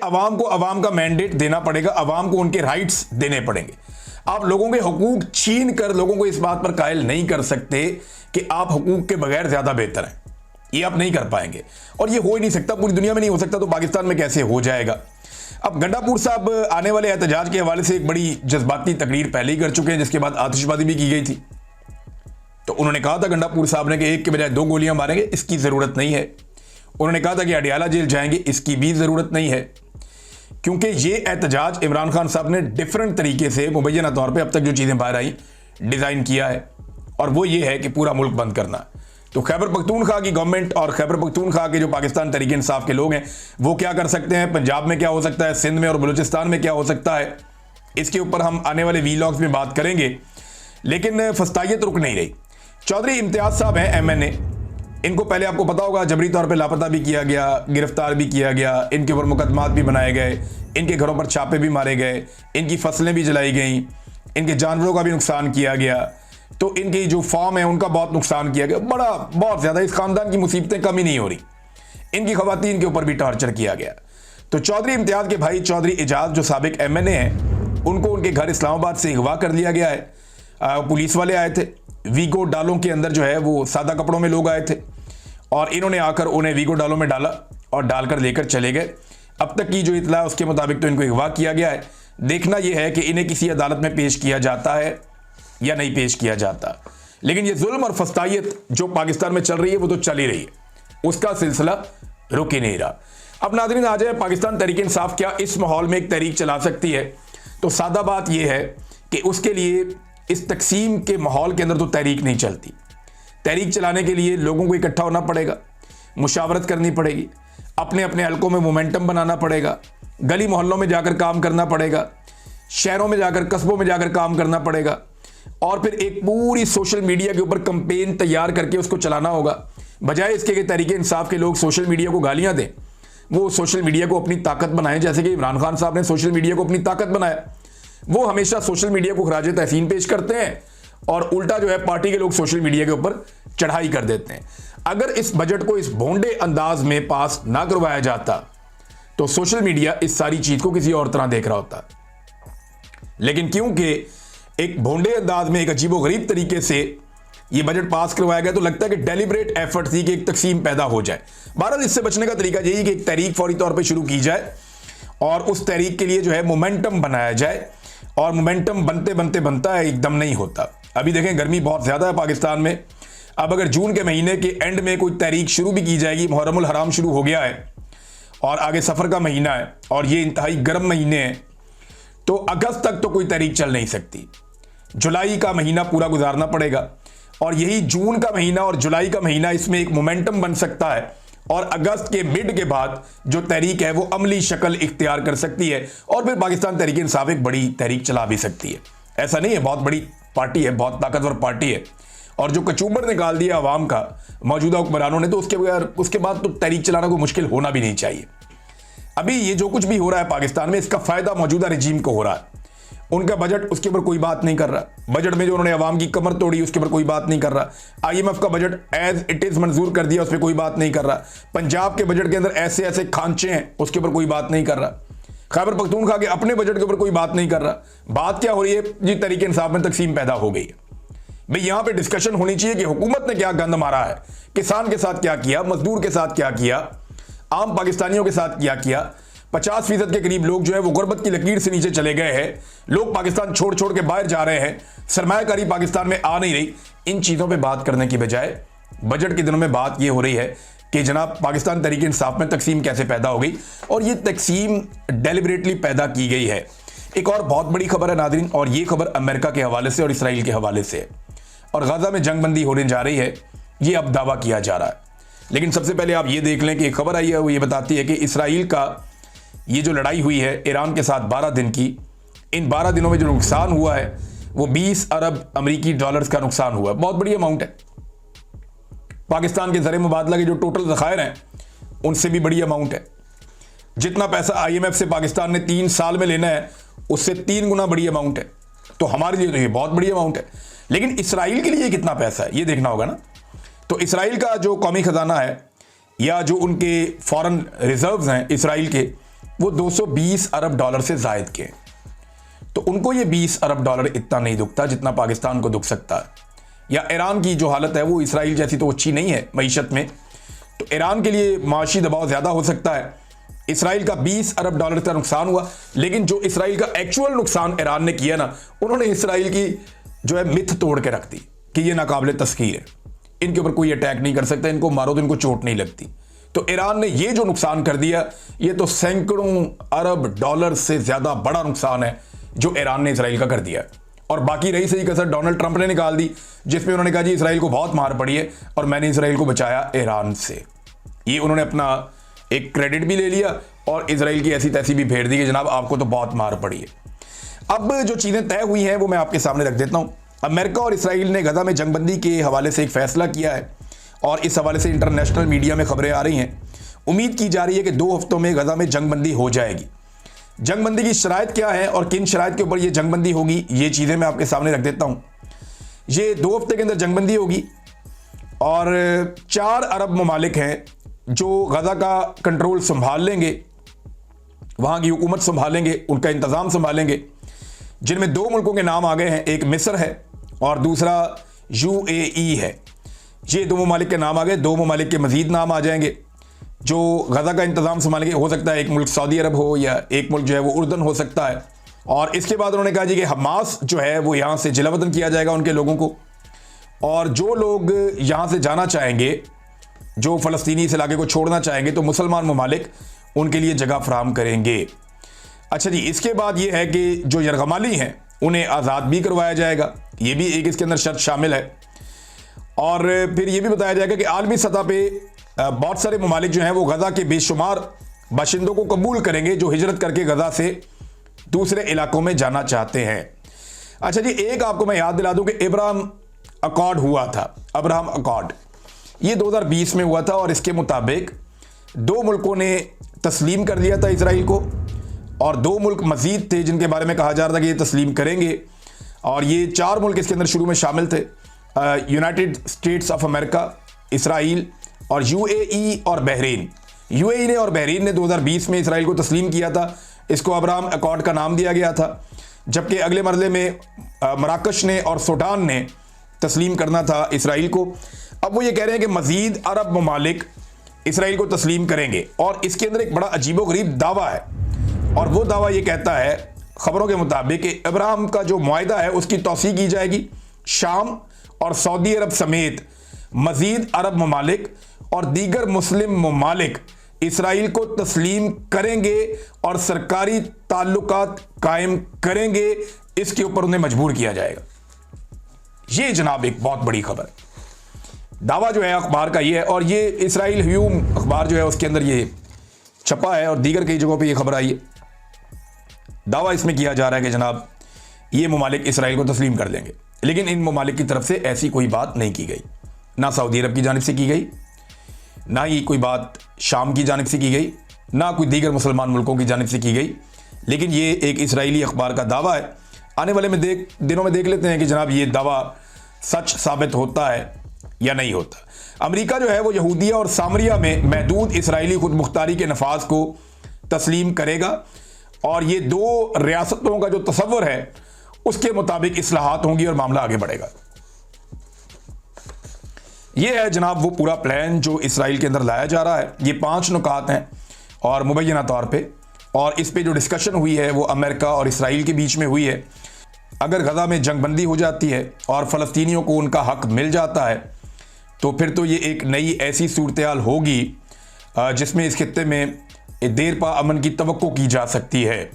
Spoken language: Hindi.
अवाम को अवाम का मैंडेट देना पड़ेगा, अवाम को उनके राइट्स देने पड़ेंगे। आप लोगों के हुकूक छीन कर लोगों को इस बात पर कायल नहीं कर सकते कि आप हुकूक के बगैर ज्यादा बेहतर हैं। ये आप नहीं कर पाएंगे और ये हो ही नहीं सकता, पूरी दुनिया में नहीं हो सकता, तो पाकिस्तान में कैसे हो जाएगा। अब गंडापुर साहब आने वाले एहतजाज के हवाले से एक बड़ी जज्बाती तकरीर पहले ही कर चुके हैं, जिसके बाद आतिशबाजी भी की गई थी। तो उन्होंने कहा था गंडापुर साहब ने कि एक के बजाय 2 गोलियां मारेंगे, इसकी जरूरत नहीं है। उन्होंने कहा था कि अडियाला जेल जाएंगे, इसकी भी जरूरत नहीं है, क्योंकि ये एहतजाज इमरान खान साहब ने डिफरेंट तरीके से मुबैना तौर पे अब तक जो चीज़ें बाहर आई डिज़ाइन किया है, और वो ये है कि पूरा मुल्क बंद करना। तो खैबर पख्तूनख्वा की गवर्नमेंट और खैबर पख्तूनख्वा के जो पाकिस्तान तहरीक इंसाफ के लोग हैं वो क्या कर सकते हैं, पंजाब में क्या हो सकता है, सिंध में और बलूचिस्तान में क्या हो सकता है, इसके ऊपर हम आने वाले वीलॉग्स में बात करेंगे। लेकिन फस्तायत रुक नहीं रही। चौधरी इम्तियाज साहब हैं MNA, इनको पहले आपको पता होगा जबरी तौर पे लापता भी किया गया, गिरफ्तार भी किया गया, इनके ऊपर मुकदमात भी बनाए गए, इनके घरों पर छापे भी मारे गए, इनकी फसलें भी जलाई गई, इनके जानवरों का भी नुकसान किया गया, तो इनकी जो फार्म है उनका बहुत नुकसान किया गया, बहुत ज़्यादा। इस खानदान की मुसीबतें कम ही नहीं हो रही, इनकी खवातीन के ऊपर भी टॉर्चर किया गया। तो चौधरी इम्तियाज के भाई चौधरी एजाज जो साबिक MNA हैं, उनको उनके घर इस्लामाबाद से अगवा कर लिया गया है। पुलिस वाले आए थे, वीगो डालों के अंदर जो है वो सादा कपड़ों में लोग आए थे, और इन्होंने आकर उन्हें वीगो डालों में डाला और डालकर लेकर चले गए। अब तक की जो इतला है उसके मुताबिक तो इनको अगवा किया गया है। देखना यह है कि इन्हें किसी अदालत में पेश किया जाता है या नहीं पेश किया जाता। लेकिन ये जुल्म और फस्तायत जो पाकिस्तान में चल रही है वो तो चल ही रही है, उसका सिलसिला रुक ही नहीं रहा। अब नाज़रीन आ जाए, पाकिस्तान तहरीक इंसाफ क्या इस माहौल में एक तहरीक चला सकती है? तो सादा बात यह है कि उसके लिए इस तकसीम के माहौल के अंदर तो तहरीक नहीं चलती। तहरीक चलाने के लिए लोगों को इकट्ठा होना पड़ेगा, मुशावरत करनी पड़ेगी, अपने अपने हलकों में मोमेंटम बनाना पड़ेगा, गली मोहल्लों में जाकर काम करना पड़ेगा, शहरों में जाकर कस्बों में जाकर काम करना पड़ेगा, और फिर एक पूरी सोशल मीडिया के ऊपर कंपेन तैयार करके उसको चलाना होगा। बजाय इसके कि तहरीक इंसाफ के लोग सोशल मीडिया को गालियां दें, वो सोशल मीडिया को अपनी ताकत बनाएं, जैसे कि इमरान खान साहब ने सोशल मीडिया को अपनी ताकत बनाया। वो हमेशा सोशल मीडिया को खराज तहसीन पेश करते हैं और उल्टा जो है पार्टी के लोग सोशल मीडिया के ऊपर चढ़ाई कर देते हैं। अगर इस बजट को इस भोंडे अंदाज में पास ना करवाया जाता तो सोशल मीडिया इस सारी चीज को किसी और तरह देख रहा होता, लेकिन क्योंकि एक भोंडे अंदाज में एक अजीबोगरीब तरीके से ये बजट पास करवाया गया, तो लगता है कि डेलिब्रेट एफर्ट थी कि एक तकसीम पैदा हो जाए। बहरहाल इससे बचने का तरीका यही कि एक तहरीक फौरी तौर पर शुरू की जाए और उस तहरीक के लिए जो है मोमेंटम बनाया जाए, और मोमेंटम बनते बनते बनता है, एकदम नहीं होता। अभी देखें गर्मी बहुत ज़्यादा है पाकिस्तान में। अब अगर जून के महीने के एंड में कोई तहरीक शुरू भी की जाएगी, मुहर्रमुल हराम शुरू हो गया है और आगे सफ़र का महीना है और ये इंतहाई गर्म महीने हैं, तो अगस्त तक तो कोई तहरीक चल नहीं सकती। जुलाई का महीना पूरा गुजारना पड़ेगा, और यही जून का महीना और जुलाई का महीना इसमें एक मोमेंटम बन सकता है, और अगस्त के मिड के बाद जो तहरीक है वो अमली शक्ल इख्तियार कर सकती है, और फिर पाकिस्तान तहरीक इंसाफ एक बड़ी तहरीक चला भी सकती है। ऐसा नहीं है, बहुत बड़ी पार्टी है, बहुत ताकतवर पार्टी है, और जो कचूबर निकाल दिया अवाम का मौजूदा हुक्मरानों ने, तो उसके बगैर उसके बाद तो तहरीक चलाना कोई मुश्किल होना भी नहीं चाहिए। अभी ये जो कुछ भी हो रहा है पाकिस्तान में, इसका फायदा मौजूदा रजीम को हो रहा है। उनका बजट, उसके ऊपर कोई बात नहीं कर रहा। बजट में जो उन्होंने अवाम की कमर तोड़ी उसके ऊपर कोई बात नहीं कर रहा। IMF का बजट एज इट इज मंजूर कर दिया, उस पर कोई बात नहीं कर रहा। पंजाब के बजट के अंदर ऐसे ऐसे खांचे हैं, उसके ऊपर कोई बात नहीं कर रहा। खैबर पख्तूनख्वा के अपने बजट के ऊपर कोई बात नहीं कर रहा। बात क्या हो रही है जी? तहरीक इंसाफ में तकसीम पैदा हो गई है। भाई यहां पे डिस्कशन होनी चाहिए कि हुकूमत ने क्या गंद मारा है, किसान के साथ क्या किया, मजदूर के साथ क्या किया, आम पाकिस्तानियों के साथ क्या किया। 50% के करीब लोग जो है वो गुर्बत की लकीर से नीचे चले गए हैं। लोग पाकिस्तान छोड़ छोड़ के बाहर जा रहे हैं, सरमायाकारी पाकिस्तान में आ नहीं रही। इन चीज़ों पे बात करने की बजाय बजट के दिनों में बात ये हो रही है कि जनाब पाकिस्तान तहरीक इंसाफ में तकसीम कैसे पैदा हो गई, और ये तकसीम डेलिबरेटली पैदा की गई है। एक और बहुत बड़ी खबर है नाज़रीन, और ये खबर अमेरिका के हवाले से और इसराइल के हवाले से है, और गाज़ा में जंगबंदी होने जा रही है, ये अब दावा किया जा रहा है। लेकिन सबसे पहले आप ये देख लें कि एक खबर आई है, वो ये बताती है कि इसराइल का ये जो लड़ाई हुई है ईरान के साथ 12 दिन की, इन 12 दिनों में जो नुकसान हुआ है वो 20 अरब अमेरिकी डॉलर्स का नुकसान हुआ है। बहुत बड़ी अमाउंट है। पाकिस्तान के ज़र मुबादला के जो टोटल ज़खायर हैं उनसे भी बड़ी अमाउंट है। जितना पैसा IMF से पाकिस्तान ने 3 साल में लेना है उससे 3 गुना बड़ी अमाउंट है। तो हमारे लिए तो ये बहुत बड़ी अमाउंट है, लेकिन इसराइल के लिए कितना पैसा है ये देखना होगा ना। तो इसराइल का जो कौमी ख़जाना है या जो उनके फॉरेन रिजर्व्स हैं इसराइल के, वो 220 अरब डॉलर से जायद के हैं। तो उनको ये 20 अरब डॉलर इतना नहीं दुखता जितना पाकिस्तान को दुख सकता है। या ईरान की जो हालत है वो इसराइल जैसी तो अच्छी नहीं है मईशत में, तो ईरान के लिए माशी दबाव ज़्यादा हो सकता है। इसराइल का 20 अरब डॉलर का नुकसान हुआ, लेकिन जो इसराइल का एक्चुअल नुकसान ईरान ने किया ना, उन्होंने इसराइल की जो है मिथ तोड़ के रख दी कि ये नाकाबिले तस्खीर है, इनके ऊपर कोई अटैक नहीं कर सकता, इनको मारो तो इनको चोट नहीं लगती। तो ईरान ने ये जो नुकसान कर दिया, ये तो सैकड़ों अरब डॉलर से ज़्यादा बड़ा नुकसान है जो ईरान ने इसराइल का कर दिया। और बाकी रही सही कसर डोनाल्ड ट्रंप ने निकाल दी, जिसमें उन्होंने कहा जी इसराइल को बहुत मार पड़ी है और मैंने इसराइल को बचाया ईरान से। ये उन्होंने अपना एक क्रेडिट भी ले लिया और इसराइल की ऐसी तैसी भी फेर दी कि जनाब आपको तो बहुत मार पड़ी है। अब जो चीज़ें तय हुई हैं वो मैं आपके सामने रख देता हूँ। अमेरिका और इसराइल ने गजा में जंगबंदी के हवाले से एक फैसला किया है और इस हवाले से इंटरनेशनल मीडिया में खबरें आ रही हैं। उम्मीद की जा रही है कि 2 हफ्तों में गजा में जंगबंदी हो जाएगी। जंगबंदी की शराइत क्या है और किन शराइत के ऊपर ये जंगबंदी होगी, ये चीज़ें मैं आपके सामने रख देता हूँ। ये 2 हफ्ते के अंदर जंगबंदी होगी और 4 अरब ममालिक हैं जो गजा का कंट्रोल संभाल लेंगे, वहाँ की हुकूमत संभालेंगे, उनका इंतज़ाम संभालेंगे, जिनमें 2 मुल्कों के नाम आ गए हैं। एक मिस्र है और दूसरा UAE है। ये 2 ममालिक के नाम आ गए। 2 ममालिक के मजीद नाम आ जाएंगे जो गजा का इंतज़ाम संभालेंगे। हो सकता है एक मुल्क सऊदी अरब हो या एक मुल्क जो है वो उर्दन हो सकता है। और इसके बाद उन्होंने कहा जी कि हमास जो है वो यहाँ से जिलावतन किया जाएगा उनके लोगों को, और जो लोग यहाँ से जाना चाहेंगे, जो फ़लस्तीनी इस इलाके को छोड़ना चाहेंगे, तो मुसलमान ममालिक उनके लिए जगह फराहम करेंगे। अच्छा जी, इसके बाद ये है कि जो यरगमाली हैं उन्हें आज़ाद भी करवाया जाएगा, ये भी एक इसके अंदर शर्त शामिल है। और फिर ये भी बताया जाएगा कि आलमी सतह पे बहुत सारे ममालिक जो हैं वो गजा के बेशुमार बाशिंदों को कबूल करेंगे जो हिजरत करके गजा से दूसरे इलाकों में जाना चाहते हैं। अच्छा जी, एक आपको मैं याद दिला दूं कि अब्राहम अकॉर्ड हुआ था। अब्राहम अकॉर्ड ये 2020 में हुआ था और इसके मुताबिक 2 मुल्कों ने तस्लीम कर लिया था इसराइल को, और 2 मुल्क मजीद थे जिनके बारे में कहा जा रहा था कि ये तस्लीम करेंगे। और ये 4 मुल्क इसके अंदर शुरू में शामिल थे, United states of America, Israel और UAE और बहरीन। UAE ने और बहरीन ने 2020 में इसराइल को तस्लीम किया था। इसको अब्राहम अकॉर्ड का नाम दिया गया था। जबकि अगले मरले में मराकश ने और सूडान ने तस्लीम करना था इसराइल को। अब वो ये कह रहे हैं कि मजीद अरब ममालिक इसराइल को तस्लीम करेंगे, और इसके अंदर एक बड़ा अजीबोगरीब दावा है। और वो दावा ये कहता है खबरों के मुताबिक कि अब्राहम का जो मुआहिदा है उसकी तौसीक की जाएगी। शाम और सऊदी अरब समेत मजीद अरब ममालिक और दीगर मुस्लिम ममालिक इसराइल को तस्लीम करेंगे और सरकारी ताल्लुकात कायम करेंगे। इसके ऊपर उन्हें मजबूर किया जाएगा। ये जनाब एक बहुत बड़ी खबर, दावा जो है अखबार का ये है, और ये इसराइल ह्यूम अखबार जो है उसके अंदर ये छपा है और दीगर कई जगहों पे ये खबर आई है। दावा इसमें किया जा रहा है कि जनाब ये ममालिक इसराइल को तस्लीम कर लेंगे, लेकिन इन ममालिक की तरफ से ऐसी कोई बात नहीं की गई, ना सऊदी अरब की जानिब से की गई, ना ही कोई बात शाम की जानिब से की गई, ना कोई दीगर मुसलमान मुल्कों की जानिब से की गई। लेकिन ये एक इसराइली अखबार का दावा है। आने वाले दिनों में देख लेते हैं कि जनाब ये दावा सच साबित होता है या नहीं होता। अमेरिका जो है वो यहूदिया और सामरिया में महदूद इसराइली खुद मुख्तारी के नफाज को तस्लीम करेगा, और ये 2 रियासतों का जो तस्वर है उसके मुताबिक इस्लाहात होंगी और मामला आगे बढ़ेगा। ये है जनाब वो पूरा प्लान जो इसराइल के अंदर लाया जा रहा है। ये 5 नुकात हैं और मुबैना तौर पे, और इस पे जो डिस्कशन हुई है वो अमेरिका और इसराइल के बीच में हुई है। अगर गजा में जंगबंदी हो जाती है और फ़लस्तीनियों को उनका हक मिल जाता है तो फिर तो ये एक नई ऐसी सूरत हाल होगी जिसमें इस खित्ते में देर पा अमन की तवक्को की जा सकती है।